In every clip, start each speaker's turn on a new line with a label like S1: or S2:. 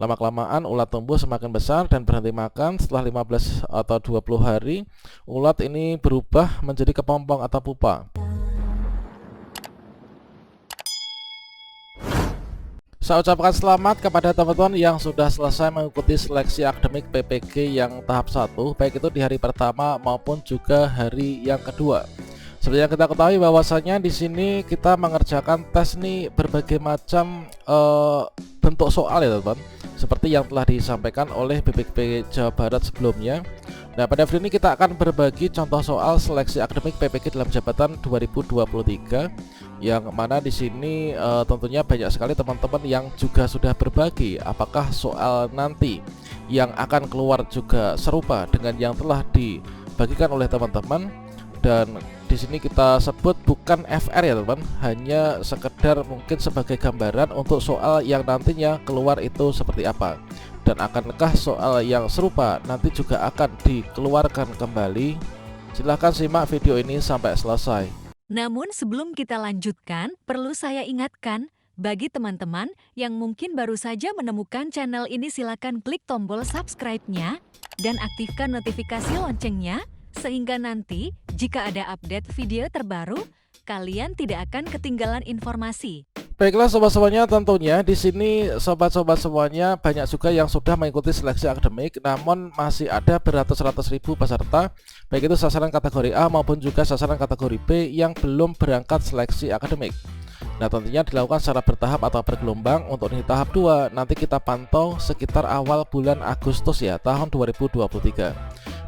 S1: Lama-kelamaan ulat tumbuh semakin besar dan berhenti makan. Setelah 15 atau 20 hari, ulat ini berubah menjadi kepompong atau pupa. Saya ucapkan selamat kepada teman-teman yang sudah selesai mengikuti seleksi akademik PPG yang tahap 1, baik itu di hari pertama maupun juga hari yang kedua. Seperti yang kita ketahui bahwasanya di sini kita mengerjakan tes nih berbagai macam bentuk soal ya teman-teman, seperti yang telah disampaikan oleh BPK Jawa Barat sebelumnya. Nah, pada video ini kita akan berbagi contoh soal seleksi akademik PPG dalam jabatan 2023, yang mana di sini tentunya banyak sekali teman-teman yang juga sudah berbagi apakah soal nanti yang akan keluar juga serupa dengan yang telah dibagikan oleh teman-teman. Dan di sini kita sebut bukan FR ya teman, hanya sekedar mungkin sebagai gambaran untuk soal yang nantinya keluar itu seperti apa, dan akankah soal yang serupa nanti juga akan dikeluarkan kembali. Silahkan simak video ini sampai selesai.
S2: Namun sebelum kita lanjutkan, perlu saya ingatkan, bagi teman-teman yang mungkin baru saja menemukan channel ini, silakan klik tombol subscribe-nya dan aktifkan notifikasi loncengnya, sehingga nanti jika ada update video terbaru, kalian tidak akan ketinggalan informasi.
S1: Baiklah sobat-sobatnya, tentunya di sini sobat-sobat semuanya banyak juga yang sudah mengikuti seleksi akademik, namun masih ada beratus-ratus ribu peserta, baik itu sasaran kategori A maupun juga sasaran kategori B yang belum berangkat seleksi akademik. Nah, tentunya dilakukan secara bertahap atau bergelombang. Untuk di tahap 2 nanti kita pantau sekitar awal bulan Agustus ya, tahun 2023.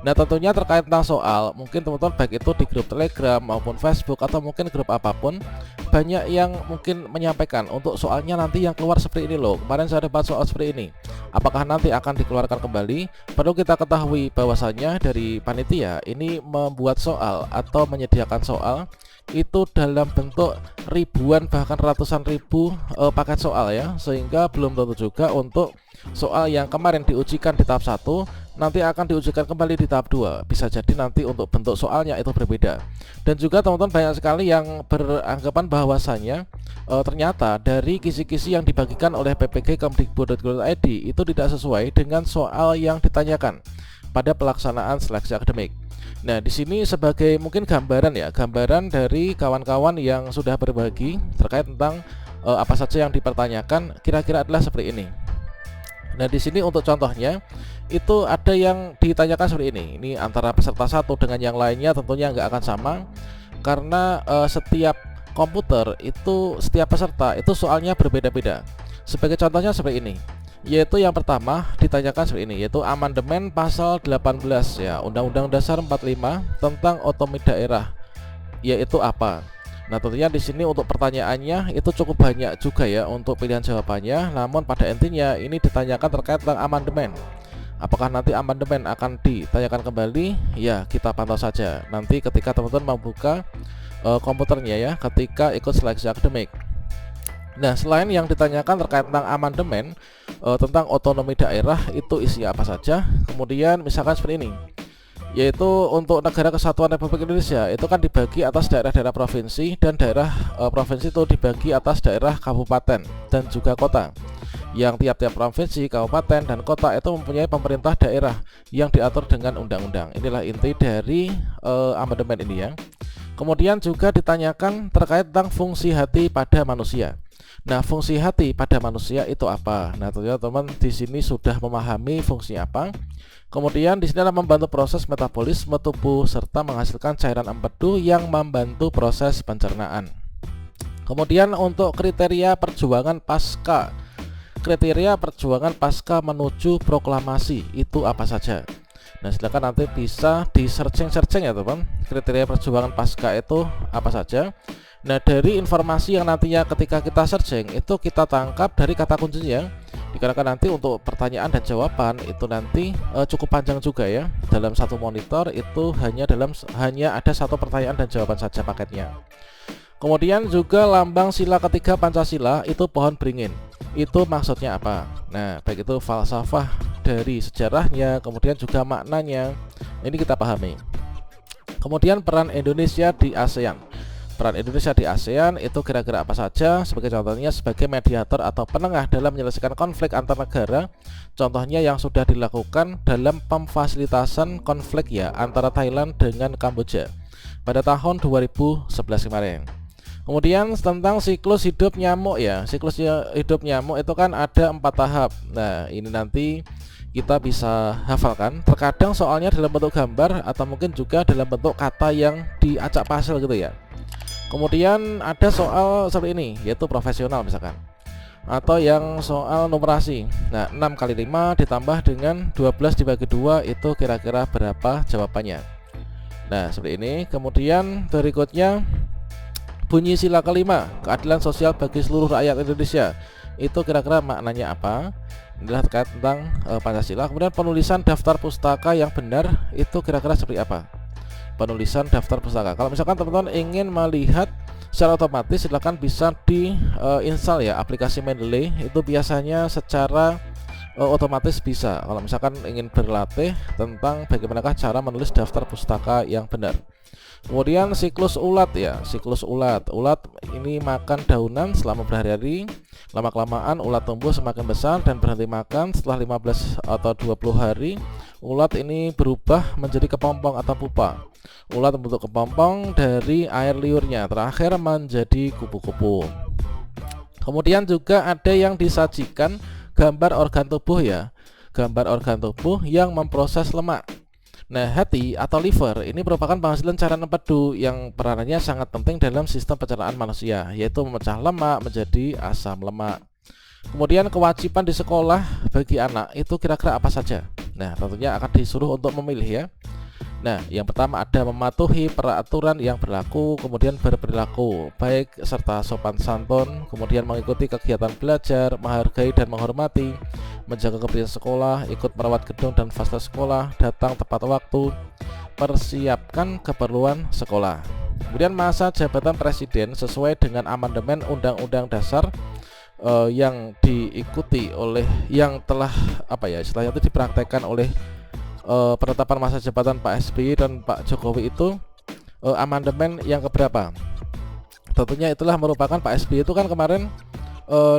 S1: Nah, tentunya terkait tentang soal, mungkin teman-teman baik itu di grup Telegram maupun Facebook atau mungkin grup apapun, banyak yang mungkin menyampaikan untuk soalnya nanti yang keluar seperti ini loh. Kemarin saya dapat soal seperti ini. Apakah nanti akan dikeluarkan kembali? Perlu kita ketahui bahwasanya dari panitia ini membuat soal atau menyediakan soal itu dalam bentuk ribuan bahkan ratusan ribu paket soal ya, sehingga belum tentu juga untuk soal yang kemarin diujikan di tahap 1 nanti akan diujikan kembali di tahap 2. Bisa jadi nanti untuk bentuk soalnya itu berbeda. Dan juga teman-teman banyak sekali yang beranggapan bahwasanya ternyata dari kisi-kisi yang dibagikan oleh PPG Kemdikbud.go.id itu tidak sesuai dengan soal yang ditanyakan pada pelaksanaan seleksi akademik. Nah, di sini sebagai mungkin gambaran ya, gambaran dari kawan-kawan yang sudah berbagi terkait tentang apa saja yang dipertanyakan, kira-kira adalah seperti ini. Nah, di sini untuk contohnya itu ada yang ditanyakan seperti ini. Ini antara peserta satu dengan yang lainnya tentunya nggak akan sama, karena setiap komputer itu, setiap peserta itu soalnya berbeda-beda. Sebagai contohnya seperti ini, yaitu yang pertama ditanyakan seperti ini, yaitu amandemen pasal 18 ya Undang-Undang Dasar 45 tentang otonomi daerah, yaitu apa. Nah, tentunya di sini untuk pertanyaannya itu cukup banyak juga ya untuk pilihan jawabannya. Namun pada intinya ini ditanyakan terkait tentang amandemen. Apakah nanti amandemen akan ditanyakan kembali? Ya, kita pantau saja nanti ketika teman-teman membuka komputernya ya, ketika ikut seleksi akademik. Nah, selain yang ditanyakan terkait tentang amandemen tentang otonomi daerah, itu isi apa saja. Kemudian misalkan seperti ini, yaitu untuk Negara Kesatuan Republik Indonesia itu kan dibagi atas daerah-daerah provinsi, dan daerah provinsi itu dibagi atas daerah kabupaten dan juga kota, yang tiap-tiap provinsi, kabupaten, dan kota itu mempunyai pemerintah daerah yang diatur dengan undang-undang. Inilah inti dari amandemen ini ya. Kemudian juga ditanyakan terkait tentang fungsi hati pada manusia. Nah, fungsi hati pada manusia itu apa? Nah, tentunya teman di sini sudah memahami fungsi apa. Kemudian di sini adalah membantu proses metabolisme tubuh serta menghasilkan cairan empedu yang membantu proses pencernaan. Kemudian untuk kriteria perjuangan pasca, kriteria perjuangan pasca menuju proklamasi itu apa saja? Nah, silakan nanti bisa di searching ya teman, kriteria perjuangan pasca itu apa saja. Nah, dari informasi yang nantinya ketika kita searching itu kita tangkap dari kata kuncinya, dikarenakan nanti untuk pertanyaan dan jawaban itu nanti cukup panjang juga ya. Dalam satu monitor itu hanya ada satu pertanyaan dan jawaban saja paketnya. Kemudian juga lambang sila ketiga Pancasila itu pohon beringin. Itu maksudnya apa? Nah, baik itu falsafah dari sejarahnya, kemudian juga maknanya, ini kita pahami. Kemudian peran Indonesia di ASEAN. Peran Indonesia di ASEAN itu kira-kira apa saja? Sebagai contohnya sebagai mediator atau penengah dalam menyelesaikan konflik antar negara. Contohnya yang sudah dilakukan dalam pemfasilitasan konflik ya antara Thailand dengan Kamboja pada tahun 2011 kemarin. Kemudian tentang siklus hidup nyamuk ya. Siklus hidup nyamuk itu kan ada 4 tahap. Nah, ini nanti kita bisa hafalkan. Terkadang soalnya dalam bentuk gambar atau mungkin juga dalam bentuk kata yang diacak pasal gitu ya. Kemudian ada soal seperti ini, yaitu profesional misalkan, atau yang soal numerasi. Nah, 6 kali 5 ditambah dengan 12 dibagi 2 itu kira-kira berapa jawabannya. Nah, seperti ini. Kemudian berikutnya bunyi sila kelima, keadilan sosial bagi seluruh rakyat Indonesia. Itu kira-kira maknanya apa? Inilah terkait tentang Pancasila. Kemudian penulisan daftar pustaka yang benar itu kira-kira seperti apa? Penulisan daftar pustaka. Kalau misalkan teman-teman ingin melihat secara otomatis, silahkan bisa di install ya aplikasi Mendeley. Itu biasanya secara otomatis bisa. Kalau misalkan ingin berlatih tentang bagaimanakah cara menulis daftar pustaka yang benar. Kemudian siklus ulat ya, siklus ulat. Ulat ini makan daunan selama berhari-hari. Lama-kelamaan ulat tumbuh semakin besar dan berhenti makan. Setelah 15 atau 20 hari, ulat ini berubah menjadi kepompong atau pupa. Ulat membentuk kepompong dari air liurnya, terakhir menjadi kupu-kupu. Kemudian juga ada yang disajikan gambar organ tubuh ya, gambar organ tubuh yang memproses lemak. Nah, hati atau liver ini merupakan penghasilan cairan empedu yang peranannya sangat penting dalam sistem pencernaan manusia, yaitu memecah lemak menjadi asam lemak. Kemudian kewajiban di sekolah bagi anak itu kira-kira apa saja? Nah, tentunya akan disuruh untuk memilih ya. Nah, yang pertama ada mematuhi peraturan yang berlaku, kemudian berperilaku baik serta sopan santun, kemudian mengikuti kegiatan belajar, menghargai dan menghormati, menjaga kebersihan sekolah, ikut merawat gedung dan fasilitas sekolah, datang tepat waktu, persiapkan keperluan sekolah. Kemudian masa jabatan presiden sesuai dengan amandemen Undang-Undang Dasar yang diikuti oleh yang telah istilahnya itu dipraktekkan oleh penetapan masa jabatan Pak SBY dan Pak Jokowi itu amandemen yang keberapa? Tentunya itulah merupakan Pak SBY itu kan kemarin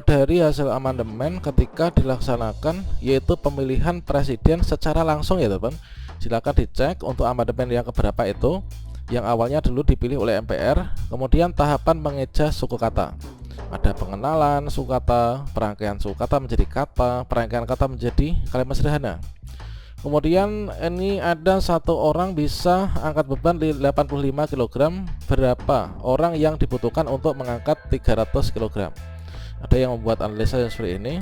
S1: dari hasil amandemen ketika dilaksanakan yaitu pemilihan presiden secara langsung ya teman. Silakan dicek untuk amandemen yang keberapa itu. Yang awalnya dulu dipilih oleh MPR, kemudian tahapan mengeja suku kata. Ada pengenalan suku kata, perangkaian suku kata menjadi kata, perangkaian kata menjadi kalimat sederhana. Kemudian ini ada satu orang bisa angkat beban 85 kg. Berapa orang yang dibutuhkan untuk mengangkat 300 kg? Ada yang membuat analisa yang seperti ini.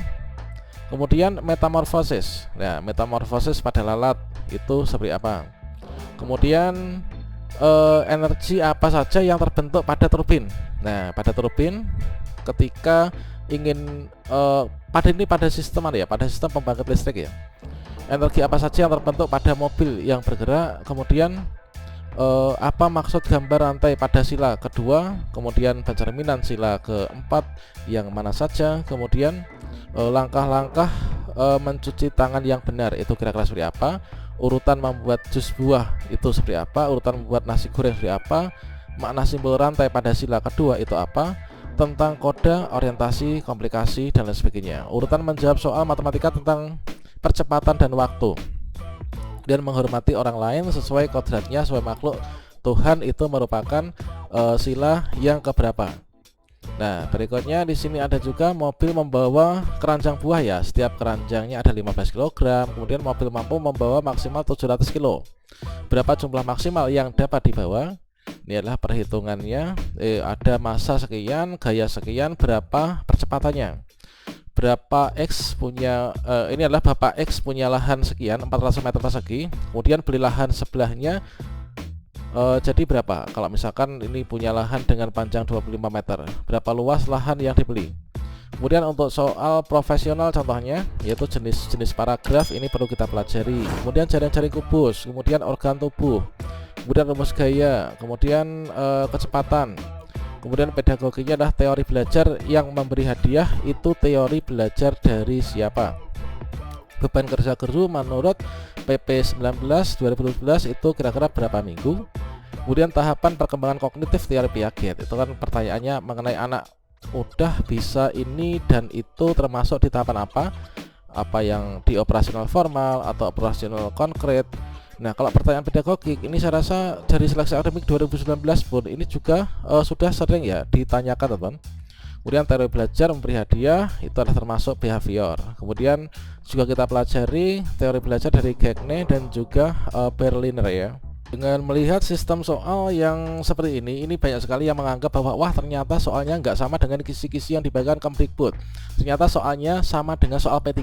S1: Kemudian metamorfosis. Nah, metamorfosis pada lalat itu seperti apa? Kemudian energi apa saja yang terbentuk pada turbin? Nah, pada turbin ketika ingin pada sistem pada sistem pembangkit listrik ya. Energi apa saja yang terbentuk pada mobil yang bergerak, kemudian apa maksud gambar rantai pada sila kedua, kemudian pencerminan sila keempat yang mana saja, kemudian langkah-langkah mencuci tangan yang benar itu kira-kira seperti apa, urutan membuat jus buah itu seperti apa, urutan membuat nasi goreng seperti apa, makna simbol rantai pada sila kedua itu apa, tentang kode, orientasi, komplikasi dan lain sebagainya. Urutan menjawab soal matematika tentang percepatan dan waktu, dan menghormati orang lain sesuai kodratnya sesuai makhluk Tuhan itu merupakan sila yang keberapa. Nah, berikutnya di sini ada juga mobil membawa keranjang buah ya. Setiap keranjangnya ada 15 kg. Kemudian mobil mampu membawa maksimal 700 kg. Berapa jumlah maksimal yang dapat dibawa? Ini adalah perhitungannya. Ada massa sekian, gaya sekian, berapa percepatannya? Berapa X punya ini adalah Bapak X punya lahan sekian 400 meter persegi, kemudian beli lahan sebelahnya jadi berapa? Kalau misalkan ini punya lahan dengan panjang 25 meter, berapa luas lahan yang dibeli? Kemudian untuk soal profesional contohnya yaitu jenis-jenis paragraf ini perlu kita pelajari. Kemudian jaring-jaring kubus, kemudian organ tubuh, kemudian rumus gaya, kemudian kecepatan. Kemudian pedagoginya adalah teori belajar yang memberi hadiah itu teori belajar dari siapa. Beban kerja guru menurut PP 19 2012 itu kira-kira berapa minggu. Kemudian tahapan perkembangan kognitif teori Piaget, itu kan pertanyaannya mengenai anak udah bisa ini dan itu termasuk di tahapan apa yang di operasional formal atau operasional konkret. Nah, kalau pertanyaan pedagogik ini saya rasa dari seleksi akademik 2019 pun ini juga sudah sering ya ditanyakan, teman. Kemudian teori belajar memberi hadiah itu adalah termasuk behavior. Kemudian juga kita pelajari teori belajar dari Gagne dan juga Berliner ya. Dengan melihat sistem soal yang seperti ini banyak sekali yang menganggap bahwa wah ternyata soalnya nggak sama dengan kisi-kisi yang dibagikan Kemdikbud. Ternyata soalnya sama dengan soal P3